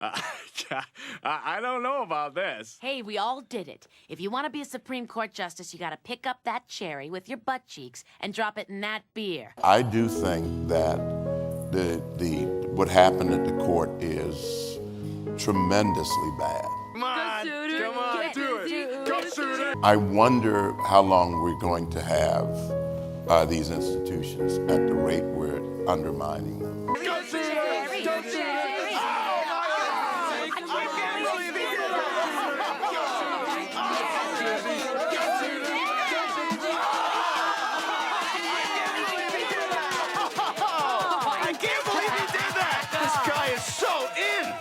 Uh, I don't know about this. Hey, we all did it. If you want to be a Supreme Court justice, you got to pick up that cherry with your butt cheeks and drop it in that beer. I do think that what happened at the court is tremendously bad. Come on, do it. Go shoot it. I wonder how long we're going to have these institutions at the rate we're undermining them. Go shoot it. Go shoot it. I can't believe he did that. This guy is so in.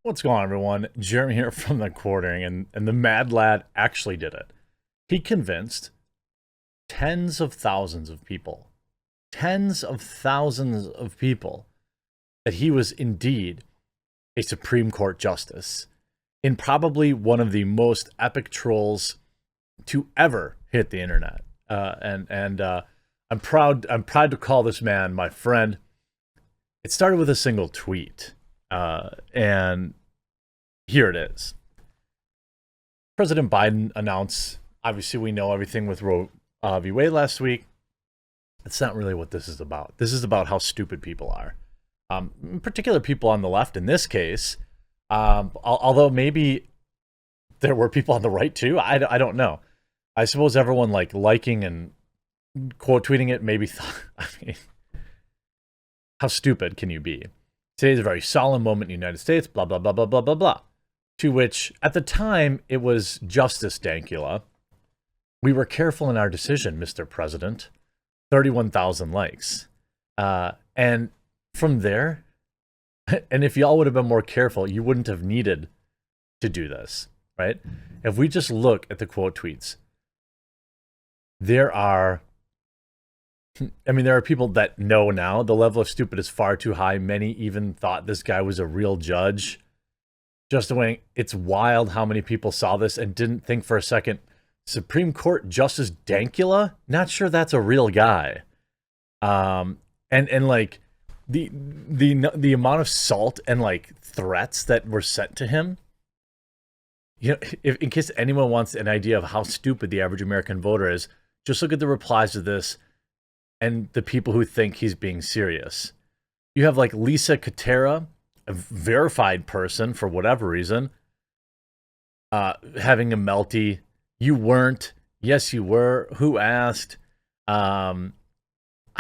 What's going on, everyone? Jeremy here from the Quartering, and the Mad Lad actually did it. He convinced tens of thousands of people that he was indeed a Supreme Court justice in probably one of the most epic trolls to ever hit the internet. I'm proud to call this man my friend. It started with a single tweet. And here it is. President Biden announced, obviously we know everything with Roe v. Wade last week. It's not really what this is about. This is about how stupid people are. In particular, people on the left in this case, although maybe there were people on the right too. I don't know. I suppose everyone liking and quote tweeting it maybe thought, I mean, how stupid can you be? Today's a very solemn moment in the United States, blah, blah, blah, blah, blah, blah, blah. To which, at the time, it was Justice Dankula. We were careful in our decision, Mr. President. 31,000 likes. And from there, and if y'all would have been more careful, you wouldn't have needed to do this, right? If we just look at the quote tweets, there are people that know now the level of stupid is far too high. Many even thought this guy was a real judge. Just the way it's wild how many people saw this and didn't think for a second, Supreme Court Justice Dankula? Not sure that's a real guy. And like the amount of salt and like threats that were sent to him. You know, if in case anyone wants an idea of how stupid the average American voter is, just look at the replies to this and the people who think he's being serious. You have like Lisa Katera, a verified person for whatever reason, having a melty. You weren't. Yes, you were. Who asked? I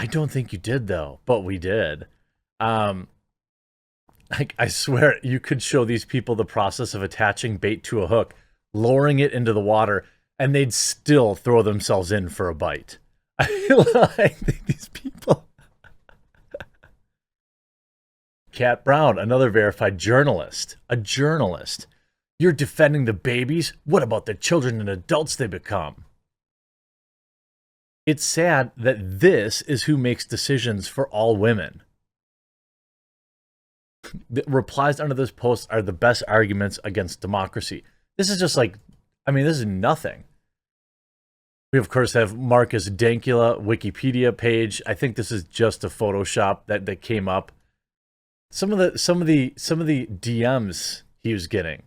don't think you did though, but we did. I swear you could show these people the process of attaching bait to a hook, lowering it into the water, and they'd still throw themselves in for a bite. I think these people. Kat Brown, another verified journalist. A journalist. You're defending the babies? What about the children and adults they become? It's sad that this is who makes decisions for all women. The replies under this post are the best arguments against democracy. This is just like, this is nothing. We of course have Marcus Dankula Wikipedia page. I think this is just a Photoshop that came up. Some of the DMs he was getting.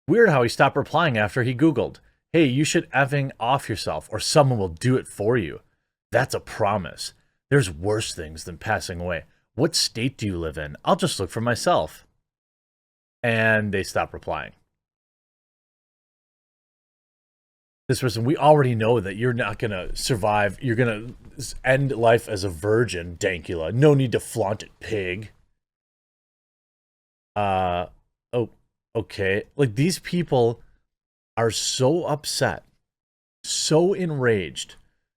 Weird how he stopped replying after he Googled, "Hey, you should effing off yourself or someone will do it for you. That's a promise. There's worse things than passing away. What state do you live in? I'll just look for myself." And they stopped replying. This person, we already know that you're not going to survive. You're going to end life as a virgin, Dankula. No need to flaunt it, pig. Oh, okay. Like, these people are so upset, so enraged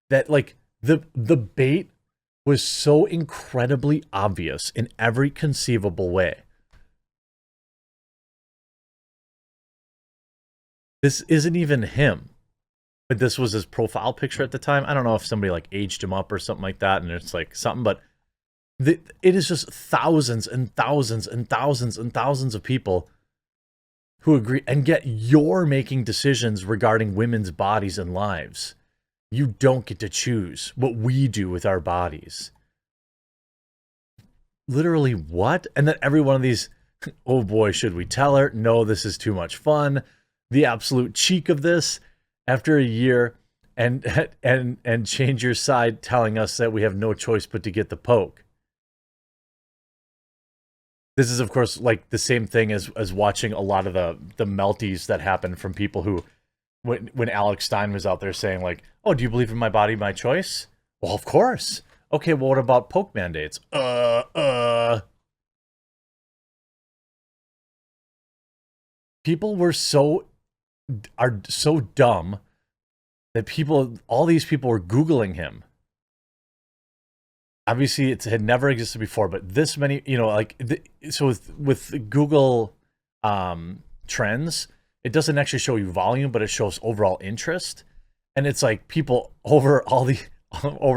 that, like, the bait was so incredibly obvious in every conceivable way. This isn't even him, but this was his profile picture at the time. I don't know if somebody like aged him up or something like that, and it's like something, but it is just thousands and thousands and thousands and thousands of people who agree, and yet you're making decisions regarding women's bodies and lives. You don't get to choose what we do with our bodies. Literally what? And then every one of these, oh boy, should we tell her? No, this is too much fun. The absolute cheek of this after a year and change your side telling us that we have no choice but to get the poke. This is, of course, like the same thing as watching a lot of the melties that happen from people who, when Alex Stein was out there saying like, oh, do you believe in my body, my choice? Well, of course. Okay, well, what about poke mandates? People are so dumb that all these people were Googling him. Obviously, it had never existed before, but this many, so with Google Trends, it doesn't actually show you volume, but it shows overall interest. And it's like people over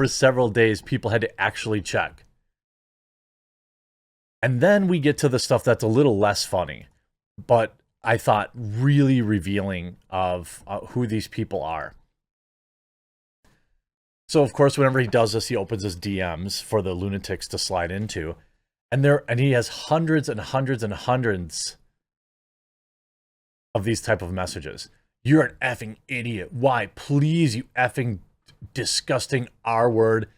several days, people had to actually check. And then we get to the stuff that's a little less funny, but I thought really revealing of who these people are. So, of course, whenever he does this, he opens his DMs for the lunatics to slide into. And he has hundreds and hundreds and hundreds of these type of messages. You're an effing idiot. Why? Please, you effing disgusting R word.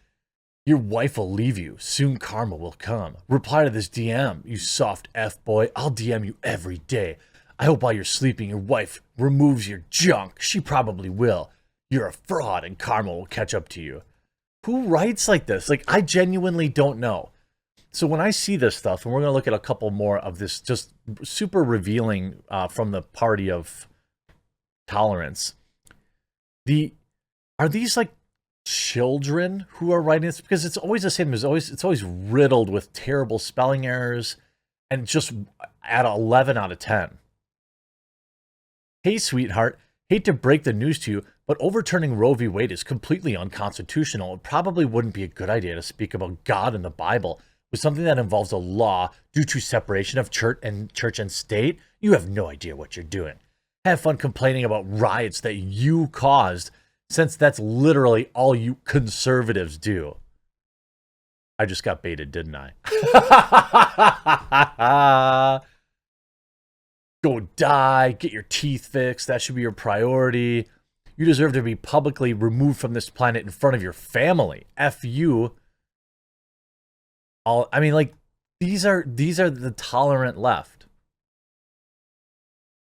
Your wife will leave you. Soon karma will come. Reply to this DM, you soft F boy. I'll DM you every day. I hope while you're sleeping, your wife removes your junk. She probably will. You're a fraud and karma will catch up to you. Who writes like this? Like, I genuinely don't know. So when I see this stuff, and we're going to look at a couple more of this just super revealing from the party of tolerance. Are these like children who are writing this? Because it's always the same. It's always riddled with terrible spelling errors and just at 11 out of 10. Hey, sweetheart. Hate to break the news to you, but overturning Roe v. Wade is completely unconstitutional. It probably wouldn't be a good idea to speak about God and the Bible with something that involves a law due to separation of church and state. You have no idea what you're doing. Have fun complaining about riots that you caused, since that's literally all you conservatives do. I just got baited, didn't I? Go die, get your teeth fixed. That should be your priority. You deserve to be publicly removed from this planet in front of your family. F you. These are the tolerant left.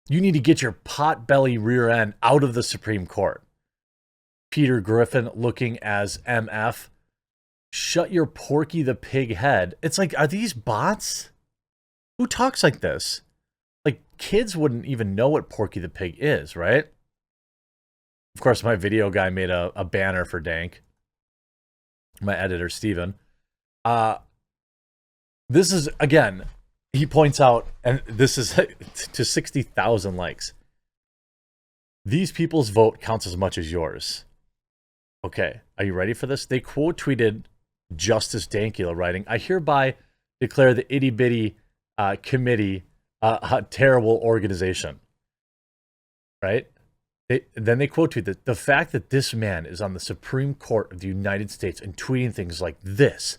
You need to get your pot-belly rear end out of the Supreme Court. Peter Griffin looking as MF. Shut your Porky the Pig head. It's like, are these bots? Who talks like this? Like, kids wouldn't even know what Porky the Pig is, right? Of course, my video guy made a banner for Dank. My editor, Steven. This is, again, he points out, and this is to 60,000 likes. These people's vote counts as much as yours. Okay, are you ready for this? They quote tweeted Justice Dankula writing, I hereby declare the itty bitty committee a terrible organization. Right? Then they quote tweet that the fact that this man is on the Supreme Court of the United States and tweeting things like this,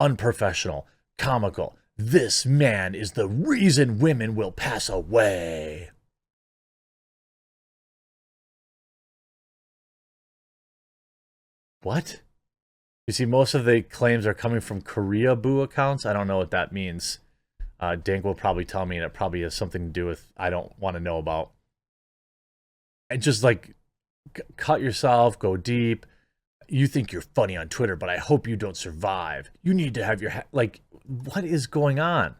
unprofessional, comical, this man is the reason women will pass away. What? You see, most of the claims are coming from Korea Boo accounts. I don't know what that means. Dank will probably tell me, and it probably has something to do with I don't want to know about. And just like, cut yourself, go deep. You think you're funny on Twitter, but I hope you don't survive. You need to have your like, what is going on?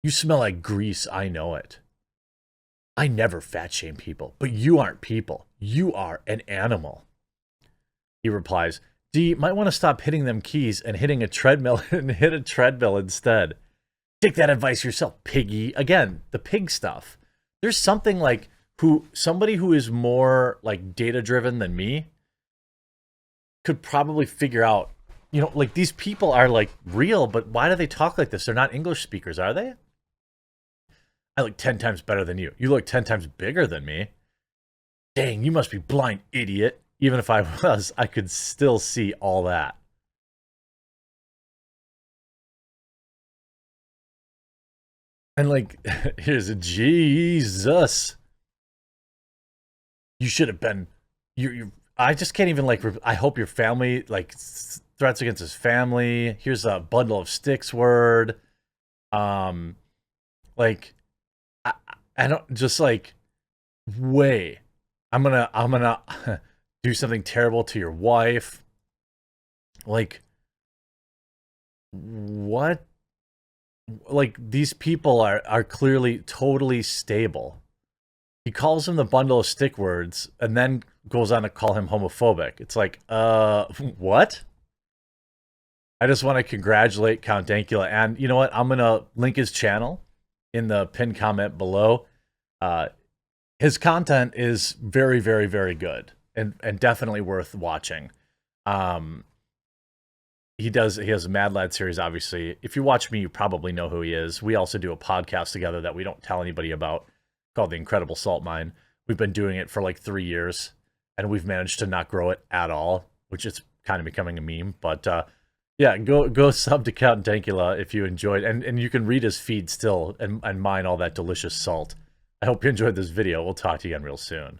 You smell like grease, I know it. I never fat shame people, but you aren't people. You are an animal. He replies, D, might want to stop hitting them keys and hitting a treadmill and hit a treadmill instead. Take that advice yourself, piggy. Again, the pig stuff. There's something like somebody who is more like data driven than me could probably figure out, you know, like these people are like real, but why do they talk like this? They're not English speakers, are they? I look 10 times better than you. You look 10 times bigger than me. Dang, you must be blind, idiot. Even if I was, I could still see all that. And like, here's a Jesus. You should have been, I just can't even like, I hope your family, like threats against his family. Here's a bundle of sticks word. Like, I don't, just like, way. I'm gonna do something terrible to your wife. Like, what? Like, these people are clearly totally stable. He calls him the bundle of stick words and then goes on to call him homophobic. It's like, what? I just want to congratulate Count Dankula. And you know what? I'm going to link his channel in the pinned comment below. His content is very, very, very good and definitely worth watching. He has a Mad Lad series, obviously. If you watch me, you probably know who he is. We also do a podcast together that we don't tell anybody about called The Incredible Salt Mine. We've been doing it for like 3 years, and we've managed to not grow it at all, which is kind of becoming a meme. But yeah, go sub to Count Dankula if you enjoyed. And you can read his feed still and mine all that delicious salt. I hope you enjoyed this video. We'll talk to you again real soon.